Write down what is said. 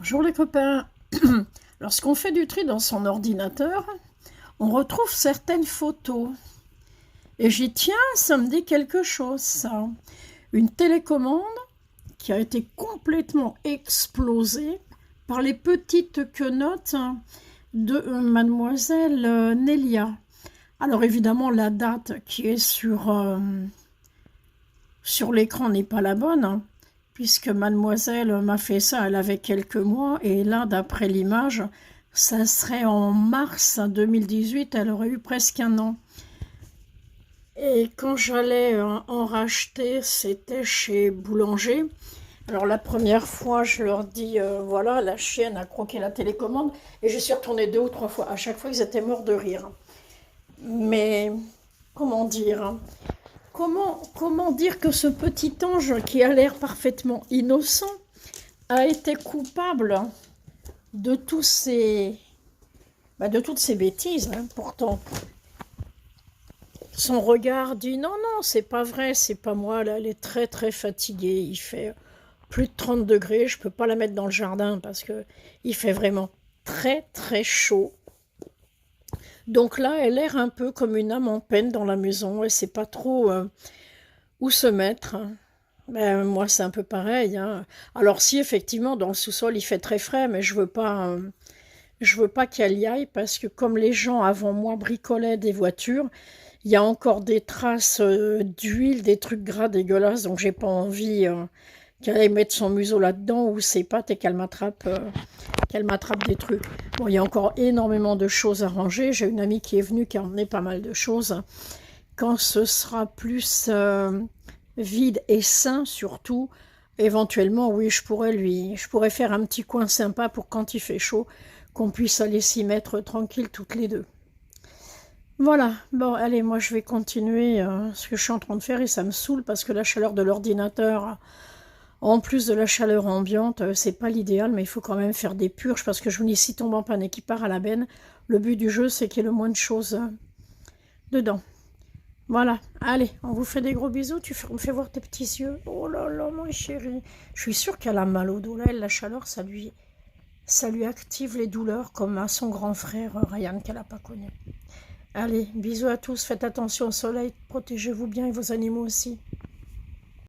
Bonjour les copains. Lorsqu'on fait du tri dans son ordinateur, on retrouve certaines photos. Et j'y tiens, ça me dit quelque chose, ça. Une télécommande qui a été complètement explosée par les petites quenottes de mademoiselle Nelia. Alors évidemment, la date qui est sur l'écran n'est pas la bonne, hein, puisque mademoiselle m'a fait ça, elle avait quelques mois, et là, d'après l'image, ça serait en mars 2018, elle aurait eu presque un an. Et quand j'allais en racheter, c'était chez Boulanger. Alors la première fois, je leur dis, voilà, la chienne a croqué la télécommande, et je suis retournée 2 ou 3 fois. À chaque fois, ils étaient morts de rire. Mais, comment dire, hein, comment dire que ce petit ange qui a l'air parfaitement innocent a été coupable de de toutes ces bêtises, hein, pourtant. Son regard dit non, non, c'est pas vrai, c'est pas moi, là, elle est très très fatiguée, il fait plus de 30 degrés, je peux pas la mettre dans le jardin parce que il fait vraiment très très chaud. Donc là, elle a l'air un peu comme une âme en peine dans la maison, elle sait pas trop où se mettre. Ben, moi, c'est un peu pareil, hein. Alors si effectivement dans le sous-sol il fait très frais, mais je veux pas qu'elle y aille parce que comme les gens avant moi bricolaient des voitures, il y a encore des traces d'huile, des trucs gras dégueulasses, donc j'ai pas envie qu'elle aille mettre son museau là-dedans ou ses pattes et qu'elle m'attrape des trucs. Bon, il y a encore énormément de choses à ranger. J'ai une amie qui est venue qui a emmené pas mal de choses. Quand ce sera plus vide et sain surtout, éventuellement, oui, je pourrais faire un petit coin sympa pour quand il fait chaud, qu'on puisse aller s'y mettre tranquille toutes les deux. Voilà, bon, allez, moi je vais continuer ce que je suis en train de faire et ça me saoule parce que la chaleur de l'ordinateur, en plus de la chaleur ambiante, c'est pas l'idéal, mais il faut quand même faire des purges parce que je me dis si tombe en panne et qu'il part à la benne, le but du jeu c'est qu'il y ait le moins de choses dedans. Voilà, allez, on vous fait des gros bisous, me fais voir tes petits yeux. Oh là là, mon chéri, je suis sûre qu'elle a mal au dos, là, la chaleur, ça lui active les douleurs comme à son grand frère Ryan qu'elle n'a pas connu. Allez, bisous à tous, faites attention au soleil, protégez-vous bien et vos animaux aussi.